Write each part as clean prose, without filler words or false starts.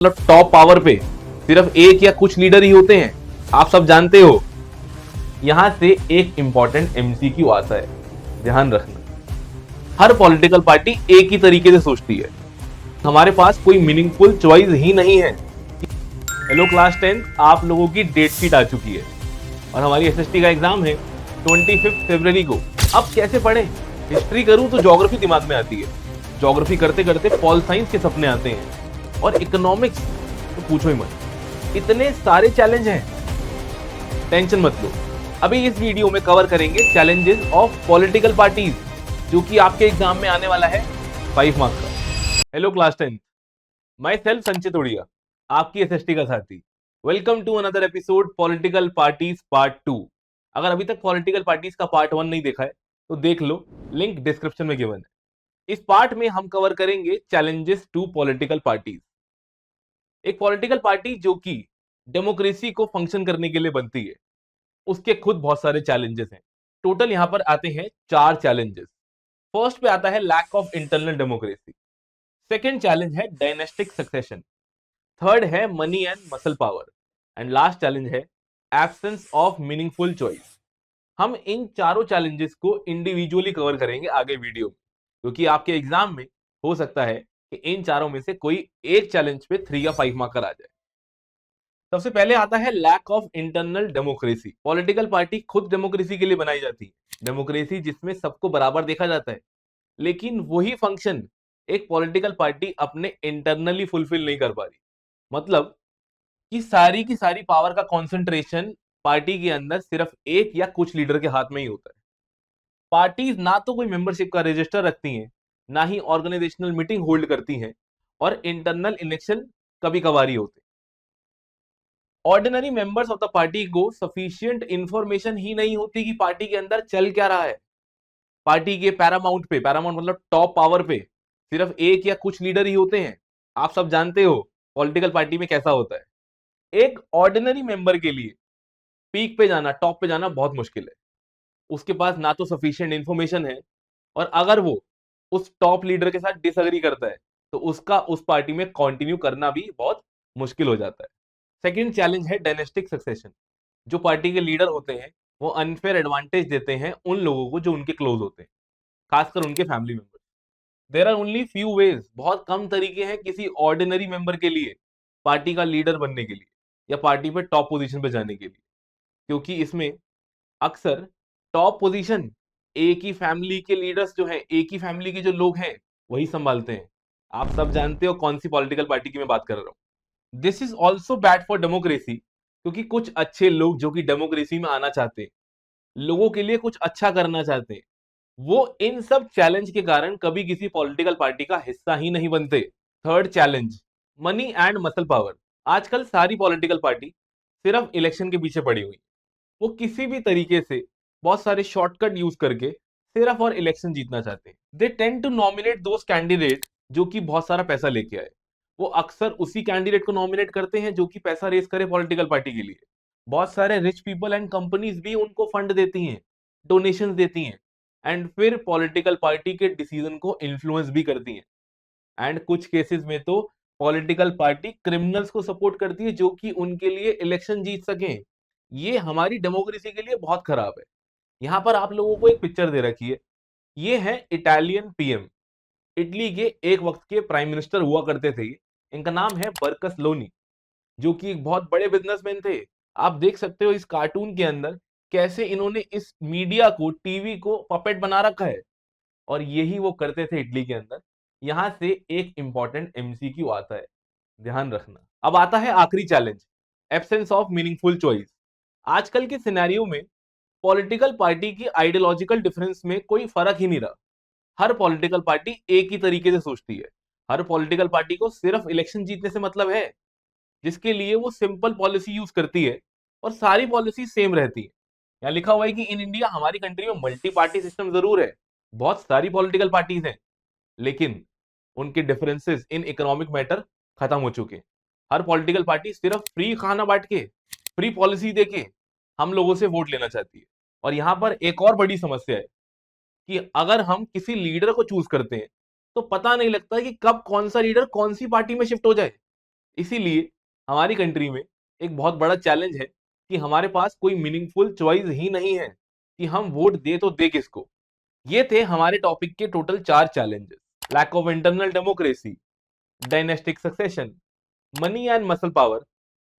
मतलब top power पे सिर्फ एक या कुछ लीडर ही होते हैं, आप सब जानते हो। यहां से एक इंपॉर्टेंट एमसीक्यू आता है, ध्यान रखना। हर पॉलिटिकल पार्टी एक ही तरीके से सोचती है, हमारे पास कोई मीनिंगफुल चॉइस ही नहीं है। हेलो क्लास 10, आप लोगों की डेट शीट आ चुकी है और हमारी एसएसटी का एग्जाम है 25 फरवरी को। अब कैसे पढ़ें? हिस्ट्री करूं तो ज्योग्राफी दिमाग में आती है, ज्योग्राफी करते करते पॉल साइंस के सपने आते हैं, और इकोनॉमिक्स तो पूछो ही मत। इतने सारे चैलेंज हैं, टेंशन मत लो। अभी इस वीडियो में कवर करेंगे चैलेंजेस ऑफ पॉलिटिकल पार्टीज, जो कि आपके एग्जाम में आने वाला है 5 मार्क्स का। हेलो क्लास 10, माई सेल्फ संचित उड़िया, आपकी एसएसटी का साथी। Welcome to another episode political parties part 2। अगर अभी तक पॉलिटिकल पार्टीज का पार्ट 1 नहीं देखा है तो देख लो, लिंक डिस्क्रिप्शन में गिवन है। इस पार्ट में हम कवर करेंगे चैलेंजेस टू पॉलिटिकल पार्टीज। एक पॉलिटिकल पार्टी जो कि डेमोक्रेसी को फंक्शन करने के लिए बनती है, उसके खुद बहुत सारे चैलेंजेस हैं। टोटल यहां पर आते हैं 4 चैलेंजेस। फर्स्ट पे आता है lack of internal democracy, second challenge है डायनेस्टिक सक्सेशन, थर्ड है money and muscle power, and last challenge है एब्सेंस ऑफ मीनिंगफुल चॉइस। हम इन चारों चैलेंजेस को इंडिविजुअली कवर करेंगे आगे वीडियो में, क्योंकि आपके एग्जाम में हो सकता है कि इन चारों में से कोई एक चैलेंज पे 3 या 5 मार्कर आ जाए। सबसे पहले आता है lack of internal democracy. Political party खुद डेमोक्रेसी के लिए बनाई जाती है, डेमोक्रेसी जिसमें सबको बराबर देखा जाता है, लेकिन वही फंक्शन एक पॉलिटिकल पार्टी अपने इंटरनली फुलफिल नहीं कर पा रही। मतलब कि सारी की सारी पावर का कंसंट्रेशन पार्टी के अंदर सिर्फ एक या कुछ लीडर के हाथ में ही होता है। पार्टीज ना तो कोई मेंबरशिप का रजिस्टर रखती हैं, ना ही ऑर्गेनाइजेशनल मीटिंग होल्ड करती हैं, और इंटरनल इलेक्शन कभी कभार ही होते। Ordinary members of the party को सफिशिएंट इंफॉर्मेशन ही नहीं होती कि पार्टी के अंदर चल क्या रहा है। पार्टी के पैरामाउंट पे, पैरामाउंट मतलब टॉप पावर पे सिर्फ एक या कुछ लीडर ही होते हैं, आप सब जानते हो पॉलिटिकल पार्टी में कैसा होता है। एक ऑर्डिनरी मेंबर के लिए पीक पे जाना, टॉप पे जाना बहुत मुश्किल है। उसके पास ना तो सफिशिएंट इंफॉर्मेशन है, और अगर वो उस टॉप लीडर के साथ डिसएग्री करता है तो उसका उस पार्टी में कंटिन्यू करना भी बहुत मुश्किल हो जाता है। सेकंड चैलेंज है डायनेस्टिक सक्सेशन। जो पार्टी के लीडर होते हैं वो अनफेयर एडवांटेज देते हैं उन लोगों को जो उनके क्लोज होते हैं, खासकर उनके family member. There are only few ways, बहुत कम तरीके हैं किसी ऑर्डिनरी मेंबर के लिए पार्टी का लीडर बनने के लिए या पार्टी पे टॉप पोजीशन पे जाने के लिए, क्योंकि इसमें अक्सर टॉप पोजीशन एक ही फैमिली के लीडर्स जो हैं, एक ही फैमिली के जो लोग हैं वही संभालते हैं। आप सब जानते हो कौन सी पॉलिटिकल पार्टी की मैं बात कर रहा हूं। This is also bad for democracy, क्योंकि कुछ अच्छे लोग जो कि डेमोक्रेसी में आना चाहते हैं, लोगों के लिए कुछ अच्छा करना चाहते हैं, वो इन सब चैलेंज के कारण कभी किसी पॉलिटिकल पार्टी का हिस्सा ही नहीं बनते। Third challenge, money and muscle power. आजकल सारी पॉलिटिकल पार्टी सिर्फ इलेक्शन के पीछे पड़ी हुई, वो किसी भी तरीके से बहुत सारे शॉर्टकट यूज करके सिर्फ और इलेक्शन जीतना चाहते हैं। They tend to nominate those candidate जो कि बहुत सारा पैसा लेके आए। वो अक्सर उसी कैंडिडेट को नॉमिनेट करते हैं जो कि पैसा रेस करे पॉलिटिकल पार्टी के लिए। बहुत सारे रिच पीपल एंड कंपनीज भी उनको फंड देती हैं, डोनेशंस देती हैं, एंड फिर पॉलिटिकल पार्टी के डिसीजन को इन्फ्लुएंस भी करती हैं। एंड कुछ केसेस में तो पॉलिटिकल पार्टी क्रिमिनल्स को सपोर्ट करती है जो कि उनके लिए इलेक्शन जीत सकें। ये हमारी डेमोक्रेसी के लिए बहुत खराब है। यहां पर आप लोगों को एक पिक्चर दे रखी है, ये है इटालियन पीएम। इटली के एक वक्त के प्राइम मिनिस्टर हुआ करते थे, इनका नाम है बरकस लोनी, जो कि एक बहुत बड़े बिजनेसमैन थे। आप देख सकते हो इस कार्टून के अंदर कैसे इन्होंने इस मीडिया को, टीवी को पपेट बना रखा है, और यही वो करते थे इटली के अंदर। यहां से एक इंपॉर्टेंट एमसीक्यू आता है, ध्यान रखना। अब आता है आखिरी challenge, absence of meaningful choice. आजकल के सिनेरियो में पॉलिटिकल पार्टी की आइडियोलॉजिकल डिफरेंस में कोई फर्क ही नहीं रहा। हर पॉलिटिकल पार्टी एक ही तरीके से सोचती है। हर पॉलिटिकल पार्टी को सिर्फ इलेक्शन जीतने से मतलब है, जिसके लिए वो सिंपल पॉलिसी यूज करती है और सारी पॉलिसी सेम रहती है। यहाँ लिखा हुआ है कि इन इंडिया, हमारी कंट्री में मल्टी पार्टी सिस्टम जरूर है, बहुत सारी पॉलिटिकल पार्टीज हैं, लेकिन उनके डिफरेंसेस इन इकोनॉमिक मैटर खत्म हो चुके हैं। हर पॉलिटिकल पार्टी सिर्फ फ्री खाना बांट के, फ्री पॉलिसी देके हम लोगों से वोट लेना चाहती है। और यहां पर एक और बड़ी समस्या है कि अगर हम किसी लीडर को चूज करते हैं तो पता नहीं लगता कि कब कौन सा लीडर कौन सी पार्टी में शिफ्ट हो जाए। इसीलिए हमारी कंट्री में एक बहुत बड़ा चैलेंज है कि हमारे पास कोई मीनिंगफुल चॉइस ही नहीं है कि हम वोट दे तो दे किसको। ये थे हमारे टॉपिक के total 4 challenges: lack of internal democracy, dynastic succession, money and muscle power,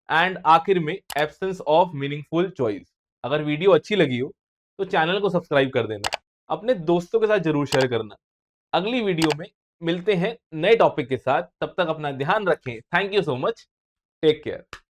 and आखिर में एब्सेंस ऑफ मीनिंगफुल चॉइस। अगर वीडियो अच्छी लगी हो तो चैनल को सब्सक्राइब कर देना, अपने दोस्तों के साथ जरूर शेयर करना। अगली वीडियो में मिलते हैं नए टॉपिक के साथ, तब तक अपना ध्यान रखें। Thank you so much, take care.